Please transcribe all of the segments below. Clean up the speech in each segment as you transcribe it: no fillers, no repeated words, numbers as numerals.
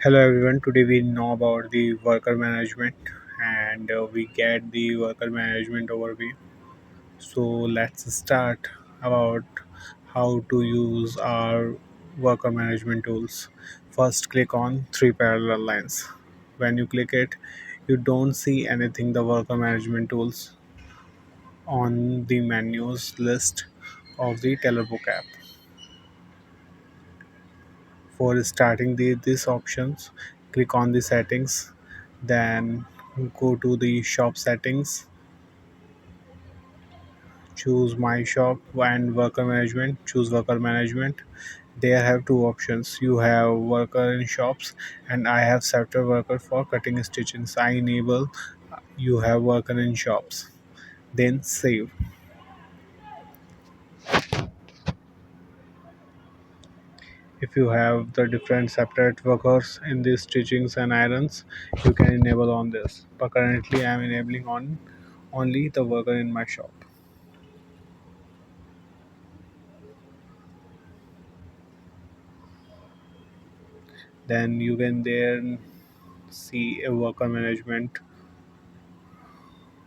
Hello everyone. Today we know about the worker management and we get the worker management overview. So let's start about how to use our worker management tools. First, click on three parallel lines. When you click it, you don't see anything the worker management tools on the menus list of the TailorBook app. For starting these options, click on the settings, then go to the shop settings, choose my shop and worker management, choose worker management. There have two options. You have worker in shops and I have software worker for cutting stitching. I enable you have worker in shops, then save. If you have the different separate workers in these stitchings and irons, you can enable on this, but currently I am enabling on only the worker in my shop. Then you can there see a worker management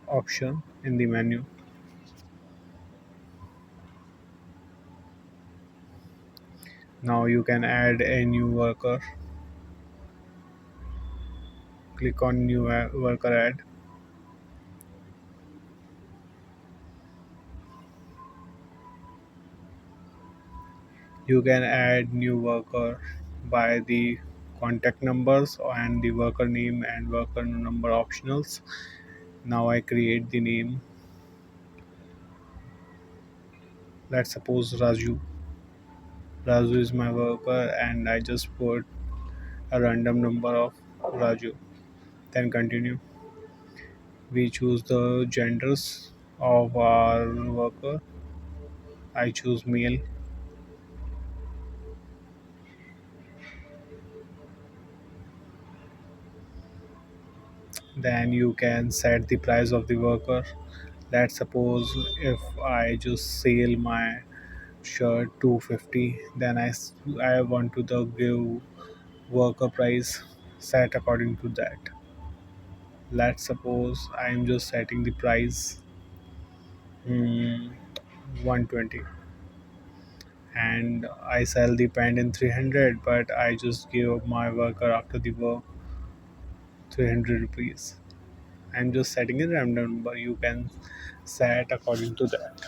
option in the menu. Now you can add a new worker. Click on new worker add. You can add new worker by the contact numbers and the worker name and worker number optionals. Now I create the name. Let's suppose Raju. Raju is my worker and I just put a random number of Raju. Then continue. We choose the genders of our worker. I choose male. Then you can set the price of the worker. Let's suppose if I just sell my shirt 250, then I want to the give worker price set according to that. Let's suppose I'm just setting the price 120 and I sell the pant in 300, but I just give my worker after the work 300 rupees. I'm just setting a random number. You can set according to that.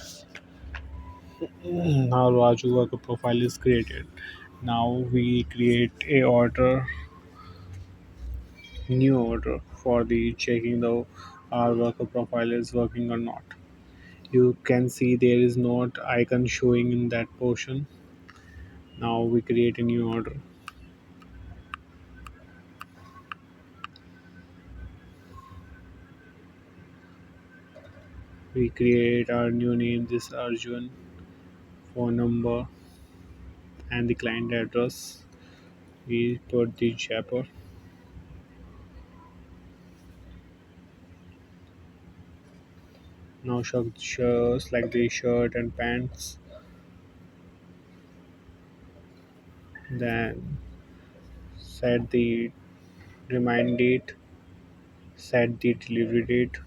Now Raju worker profile is created. Now we create a order, new order for the checking the our worker profile is working or not. You can see there is not icon showing in that portion. Now we create a new order. We create our new name, this Arjun, phone number and the client address. We put the Jaipur. Now select the shirt and pants. Then set the remind date, set the delivery date,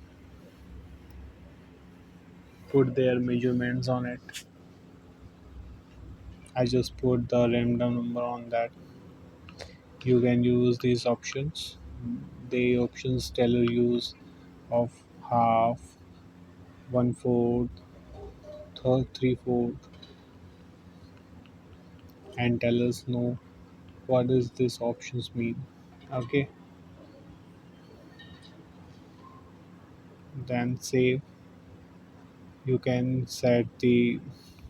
put their measurements on it. I just put the random number on that. You can use these options. The options tell you use of half, one fourth, third, three fourth, and tell us know what does this options mean. Okay, then save. You can set the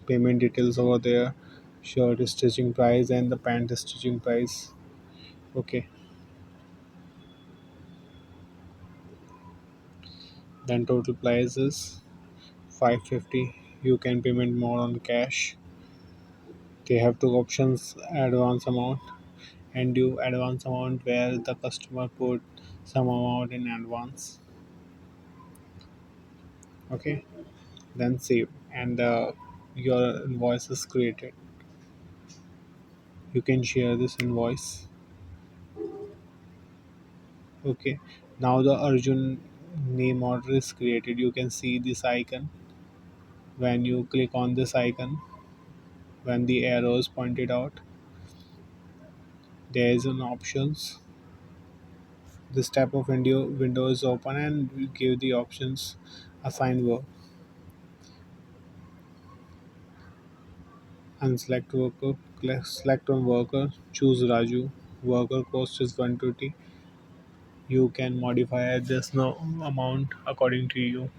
payment details over there, shirt stitching price and the pant stitching price. Okay, then total price is 550. You can payment more on cash. They have two options, advance amount and due advance amount, where the customer put some amount in advance. Okay, then save and your invoice is created. You can share this invoice. Okay, now the Arjun name order is created. You can see this icon. When you click on this icon, when the arrow is pointed out, there is an options. This type of window is open and we give the options assign work, unselect worker, select on worker, choose Raju. Worker cost is 120. You can modify this no amount according to you.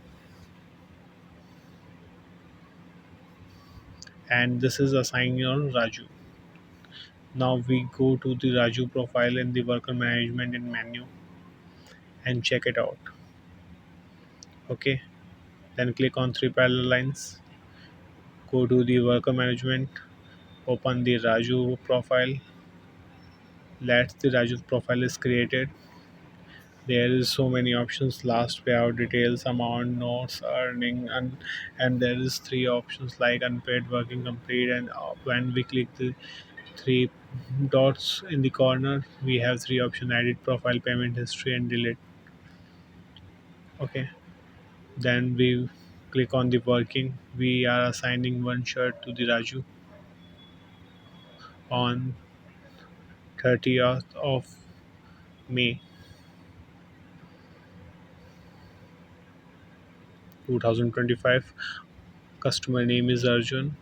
And this is assign your Raju. Now we go to the Raju profile in the worker management in menu and check it out. Okay, then click on three parallel lines, go to the worker management, open the Raju profile. Let the Raju profile is created. There is so many options: last payout details, amount, notes, earning, and there is three options like unpaid, working, complete. And when we click the three dots in the corner, we have three options: edit profile, payment history, and delete. Okay, then we click on the working. We are assigning one shirt to the Raju on 30th of May 2025. Customer name is Arjun.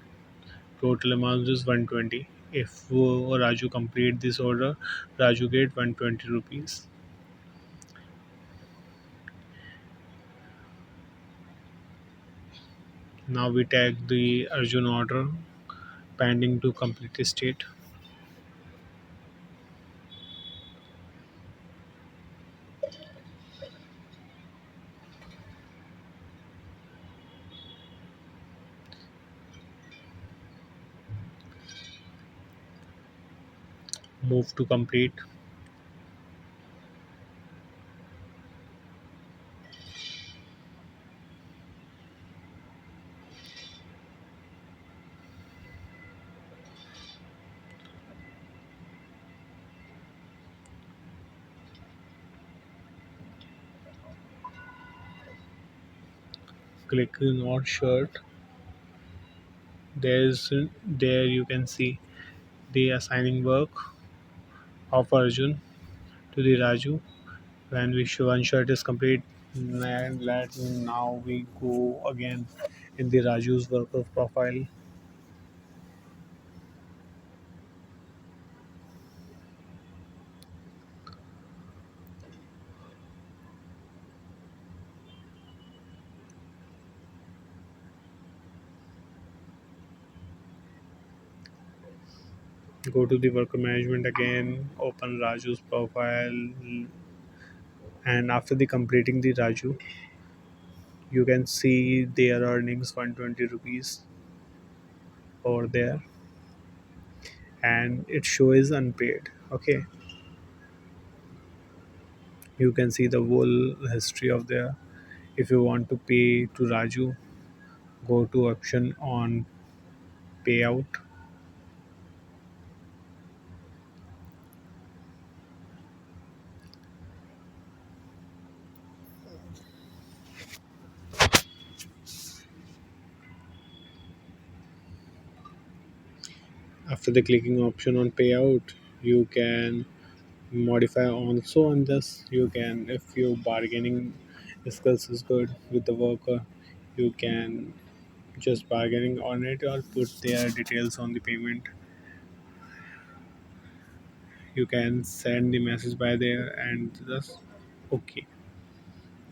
Total amount is 120. If Raju complete this order, Raju get 120 rupees. Now we tag the Arjun order pending to complete state. Move to complete. Click on shirt. There you can see the assigning work of Arjun to the Raju. When we show one shirt is complete, and now we go again in the Raju's worker profile. Go to the worker management again, open Raju's profile, and after the completing the Raju, you can see their earnings 120 rupees over there, and it shows unpaid. Okay, you can see the whole history of there. If you want to pay to Raju, go to option on payout. After the clicking option on payout, you can modify also on this. You can, if your bargaining skills is good with the worker, you can just bargaining on it or put their details on the payment. You can send the message by there and just okay,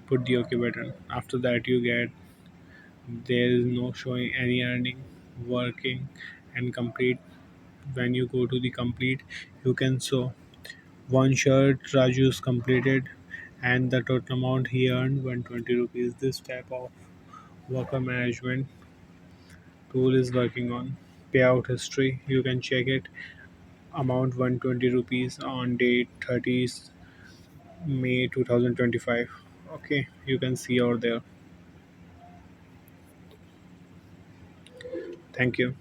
put the okay button. After that you get there is no showing any earning, working, and complete. When you go to the complete, you can show one shirt Raju's completed and the total amount he earned 120 rupees. This type of worker management tool is working on payout history. You can check it. Amount 120 rupees on date 30th May 2025. Okay, you can see over there. Thank you.